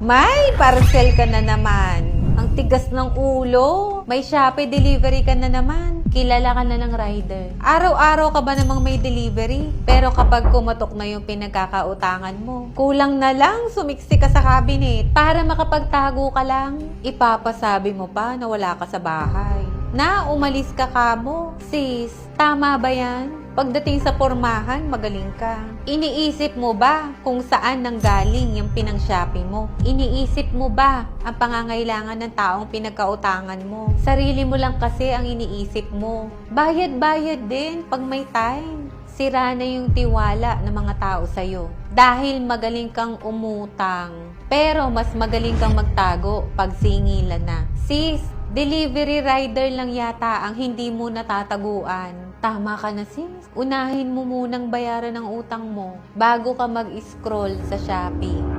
May parcel ka na naman. Ang tigas ng ulo. May Shopee delivery ka na naman. Kilala ka na ng rider. Araw-araw ka ba namang may delivery? Pero kapag kumatok na yung pinagkakautangan mo, kulang na lang sumiksi ka sa cabinet para makapagtago ka lang. Ipapasabi mo pa na wala ka sa bahay. Na umalis ka kamo. Sis, tama ba yan? Pagdating sa pormahan, magaling ka. Iniisip mo ba kung saan nanggaling yung pinang-shopping mo? Iniisip mo ba ang pangangailangan ng taong pinagkautangan mo? Sarili mo lang kasi ang iniisip mo. Bayad-bayad din pag may time. Sira na yung tiwala ng mga tao sa'yo. Dahil magaling kang umutang. Pero mas magaling kang magtago pag singilan na. Sis, delivery rider lang yata ang hindi mo natataguan. Tama ka na sis. Unahin mo munang bayaran ang utang mo bago ka mag-scroll sa Shopee.